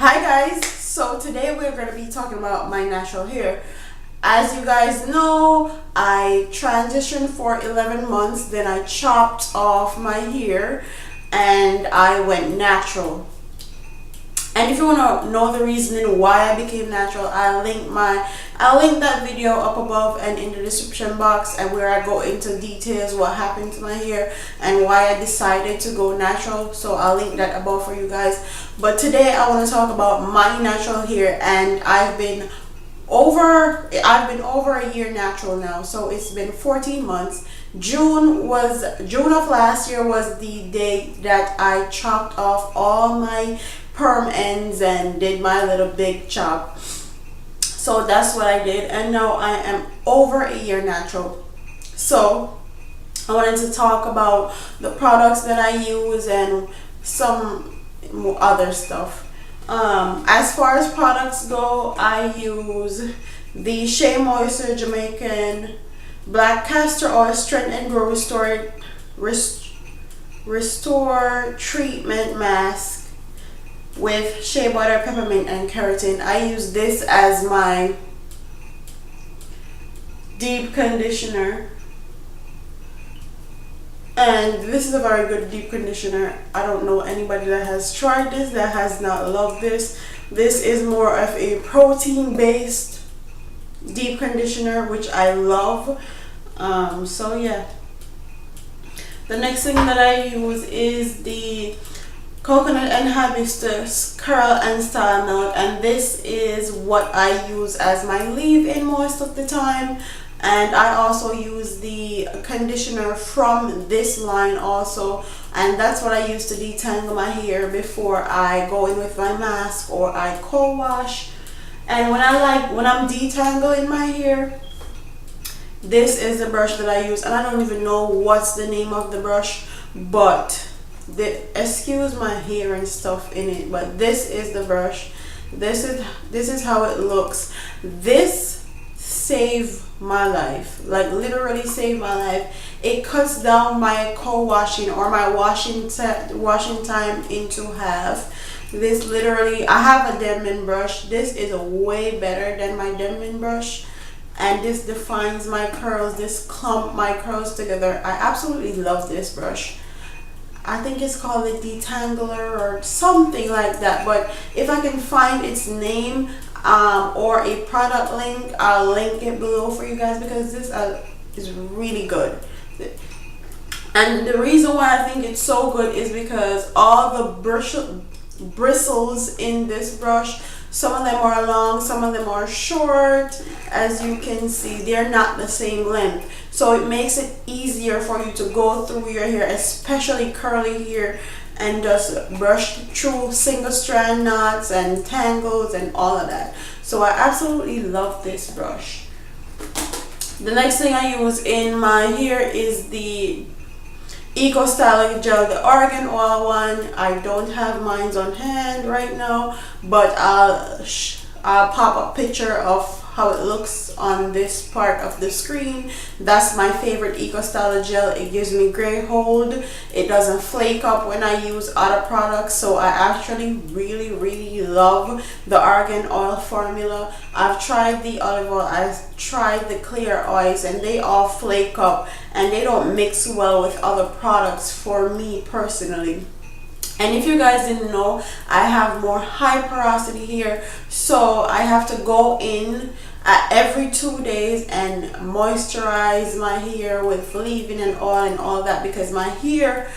Hi guys, so today we're going to be talking about my natural hair. As you guys know, I transitioned for 11 months, then I chopped off my hair and I went natural. And if you want to know the reasoning why I became natural, I'll link that video up above and in the description box, and where I go into details what happened to my hair and why I decided to go natural. So I'll link that above for you guys. But today I want to talk about my natural hair, and I've been over a year natural now. So it's been 14 months. June of last year was the day that I chopped off all my perm ends and did my little big chop. So that's what I did, and now I am over a year natural. So I wanted to talk about the products that I use and some other stuff. As far as products go, I use the Shea Moisture Jamaican Black Castor Oil Strength and Grow Restore Treatment Mask with shea butter, peppermint, and keratin. I use this as my deep conditioner, and this is a very good deep conditioner. I don't know anybody that has tried this that has not loved this. This is more of a protein based deep conditioner, which I love. So yeah, the next thing that I use is the coconut and hibiscus curl and style milk, and this is what I use as my leave-in most of the time. And I also use the conditioner from this line also, and that's what I use to detangle my hair before I go in with my mask or I co-wash. And when I'm detangling my hair, this is the brush that I use, and I don't even know what's the name of the brush, but excuse my hair and stuff in it, but this is the brush. This is how it looks. This saved my life, like literally saved my life. It cuts down my co-washing or my washing time into half. This literally, I have a Denman brush. This is way better than my Denman brush, and this defines my curls. This clump my curls together. I absolutely love this brush. I think it's called a detangler or something like that, but if I can find its name or a product link, I'll link it below for you guys, because this is really good. And the reason why I think it's so good is because all the bristles in this brush, some of them are long, some of them are short. As you can see, they're not the same length, so it makes it easier for you to go through your hair, especially curly hair, and just brush through single strand knots and tangles and all of that. So I absolutely love this brush. The next thing I use in my hair is the Eco Styling Gel, the argan oil one. I don't have mine on hand right now, but I'll pop a picture of how it looks on this part of the screen. That's my favorite Eco Styling Gel. It gives me great hold. It doesn't flake up when I use other products, so I actually really love the argan oil formula. I've tried the olive oil, I've tried the clear oils, and they all flake up and they don't mix well with other products for me personally. And if you guys didn't know, I have more high porosity hair, so I have to go in every 2 days and moisturize my hair with leave-in and oil and all that, because my hair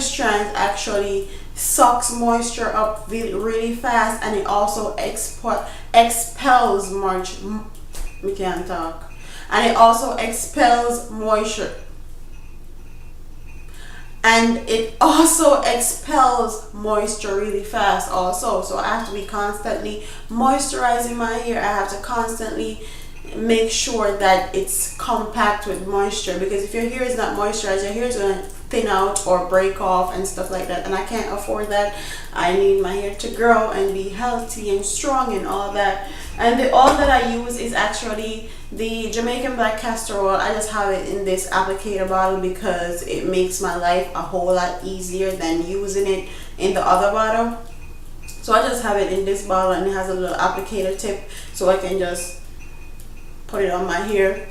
strands actually sucks moisture up really fast, and it also expels moisture. We can't talk. And it also expels moisture. And it also expels moisture really fast also. So I have to be constantly moisturizing my hair. I have to constantly make sure that it's compact with moisture, because if your hair is not moisturized, your hair is going to thin out or break off and stuff like that, and I can't afford that. I need my hair to grow and be healthy and strong and all that. And the oil that I use is actually the Jamaican Black Castor Oil. I just have it in this applicator bottle because it makes my life a whole lot easier than using it in the other bottle. So I just have it in this bottle, and it has a little applicator tip, so I can just put it on my hair.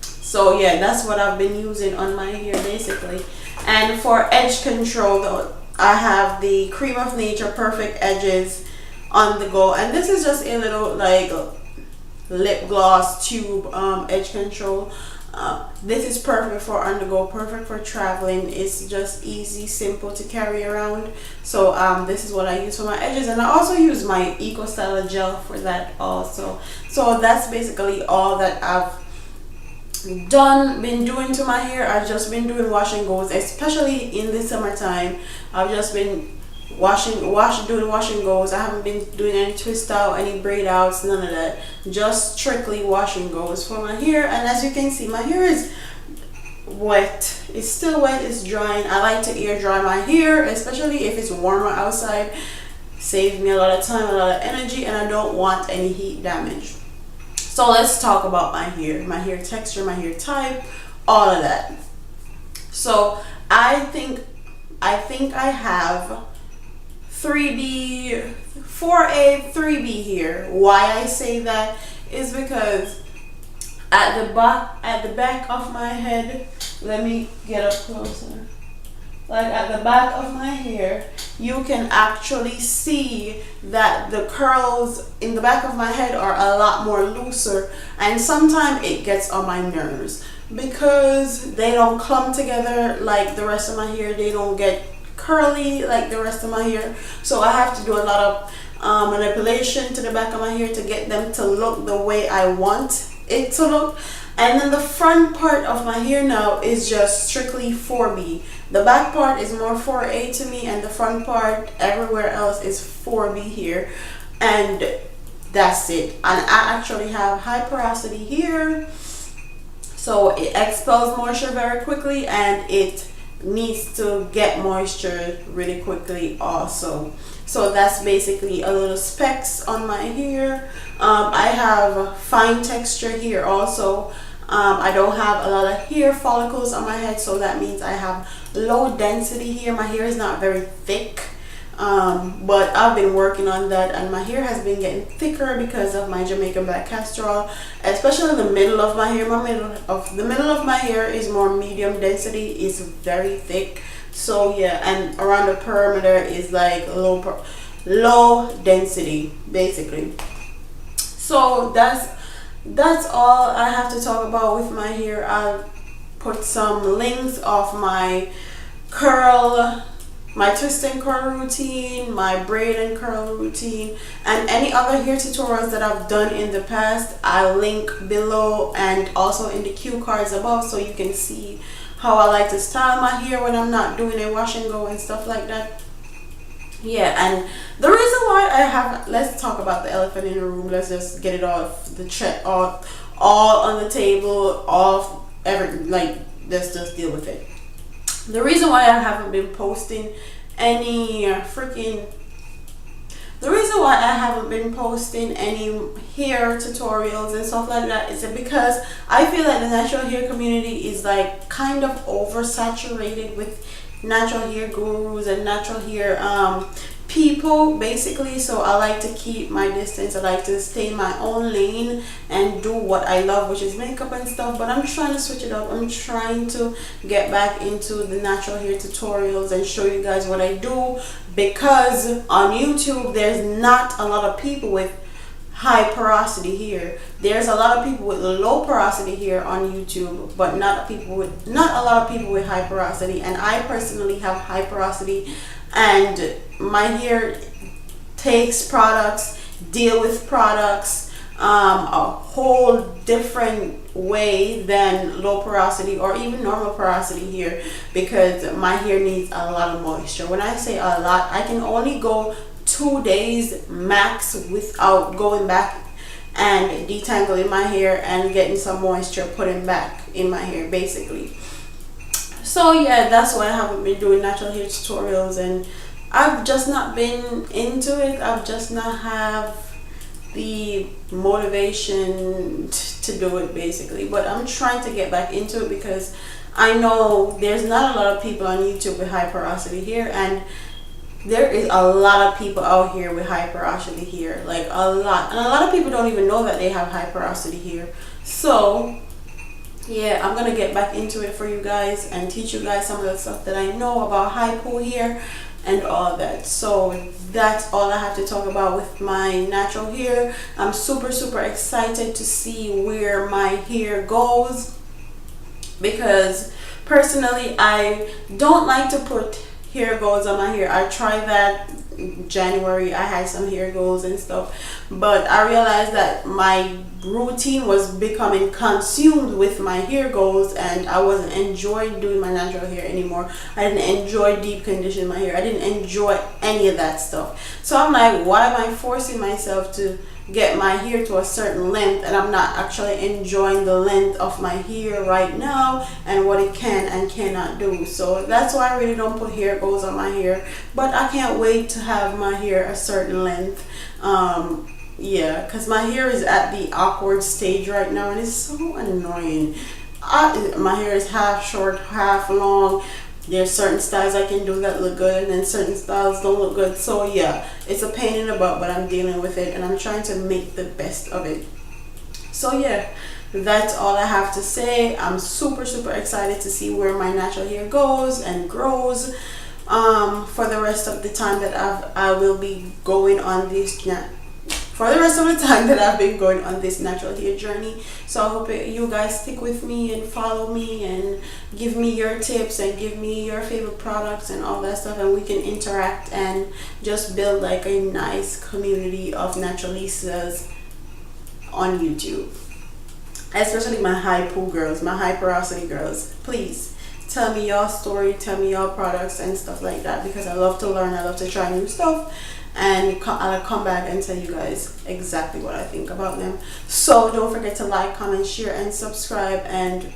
So yeah, that's what I've been using on my hair basically. And for edge control though, I have the Cream of Nature Perfect Edges on the go, and this is just a little like lip gloss tube edge control. This is perfect for on the go, perfect for traveling. It's just easy, simple to carry around. So this is what I use for my edges, and I also use my Eco Styler gel for that also. So that's basically all that I've been doing to my hair. I've just been doing wash and goes, especially in the summertime. I've just been doing wash and goes. I haven't been doing any twist out, any braid outs, none of that. Just strictly wash and goes for my hair. And as you can see, my hair is wet. It's still wet, it's drying. I like to air dry my hair, especially if it's warmer outside. Saves me a lot of time, a lot of energy, and I don't want any heat damage. So let's talk about my hair texture, my hair type, all of that. So I think I have 3B, 4A, 3B here. Why I say that is because at the back of my head, let me get up closer. Like at the back of my hair, you can actually see that the curls in the back of my head are a lot more looser, and sometimes it gets on my nerves because they don't clump together like the rest of my hair. They don't get curly like the rest of my hair, so I have to do a lot of manipulation to the back of my hair to get them to look the way I want it to look. And then the front part of my hair now is just strictly 4B. The back part is more 4A to me, and the front part everywhere else is 4B here, and that's it. And I actually have high porosity here, so it expels moisture very quickly, and it needs to get moisture really quickly also. So that's basically a little specks on my hair. I have fine texture here also. I don't have a lot of hair follicles on my head, so that means I have low density here. My hair is not very thick, but I've been working on that, and my hair has been getting thicker because of my Jamaican black castor oil, especially the middle of my hair. The middle of my hair is more medium density, it's very thick. So yeah, and around the perimeter is like low density basically. So that's all I have to talk about with my hair. I'll put some links of my twist and curl routine, my braid and curl routine, and any other hair tutorials that I've done in the past. I'll link below and also in the cue cards above, so you can see how I like to style my hair when I'm not doing a wash and go and stuff like that. Yeah, and the reason why I have, let's talk about the elephant in the room. Let's just get it off the check, all on the table, let's just deal with it. The reason why I haven't been posting any hair tutorials and stuff like that is because I feel like the natural hair community is like kind of oversaturated with natural hair gurus and natural hair people basically. So I like to keep my distance. I like to stay in my own lane and do what I love, which is makeup and stuff. But I'm trying to switch it up. I'm trying to get back into the natural hair tutorials and show you guys what I do, because on YouTube there's not a lot of people with high porosity hair. There's a lot of people with low porosity hair on YouTube, but not a lot of people with high porosity. And I personally have high porosity, and my hair takes products, deal with products a whole different way than low porosity or even normal porosity hair, because my hair needs a lot of moisture. When I say a lot, I can only go 2 days max without going back and detangling my hair and getting some moisture putting back in my hair basically. So yeah, that's why I haven't been doing natural hair tutorials, and I've just not been into it. I've just not have the motivation to do it basically. But I'm trying to get back into it because I know there's not a lot of people on YouTube with high porosity hair, and there is a lot of people out here with high porosity hair, like a lot, and a lot of people don't even know that they have high porosity hair. So yeah, I'm gonna get back into it for you guys and teach you guys some of the stuff that I know about hypo hair and all that. So that's all I have to talk about with my natural hair. I'm super excited to see where my hair goes, because personally I don't like to put hair goals on my hair. I tried that in January. I had some hair goals and stuff, but I realized that my routine was becoming consumed with my hair goals, and I wasn't enjoying doing my natural hair anymore. I didn't enjoy deep conditioning my hair. I didn't enjoy any of that stuff. So I'm like, why am I forcing myself to get my hair to a certain length, and I'm not actually enjoying the length of my hair right now and what it can and cannot do. So that's why I really don't put hair goals on my hair, but I can't wait to have my hair a certain length. Yeah, because my hair is at the awkward stage right now, and it's so annoying. My hair is half short, half long. There's certain styles I can do that look good, and then certain styles don't look good. So yeah, it's a pain in the butt, but I'm dealing with it, and I'm trying to make the best of it. So yeah, that's all I have to say. I'm super excited to see where my natural hair goes and grows for the rest of the time that I will be going on this for the rest of the time that I've been going on this natural hair journey. So I hope you guys stick with me and follow me and give me your tips and give me your favorite products and all that stuff, and we can interact and just build like a nice community of naturalistas on YouTube. Especially my hypo girls, my high porosity girls. Please tell me your story, tell me your products and stuff like that, because I love to learn, I love to try new stuff, and I'll come back and tell you guys exactly what I think about them. So don't forget to like, comment, share, and subscribe, and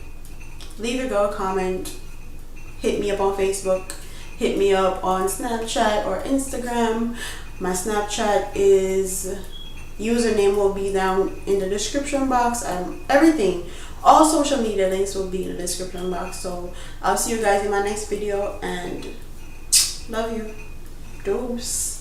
leave a go comment. Hit me up on Facebook, hit me up on Snapchat or Instagram. My Snapchat is username will be down in the description box, and everything, all social media links will be in the description box. So I'll see you guys in my next video, and love you. Deuce.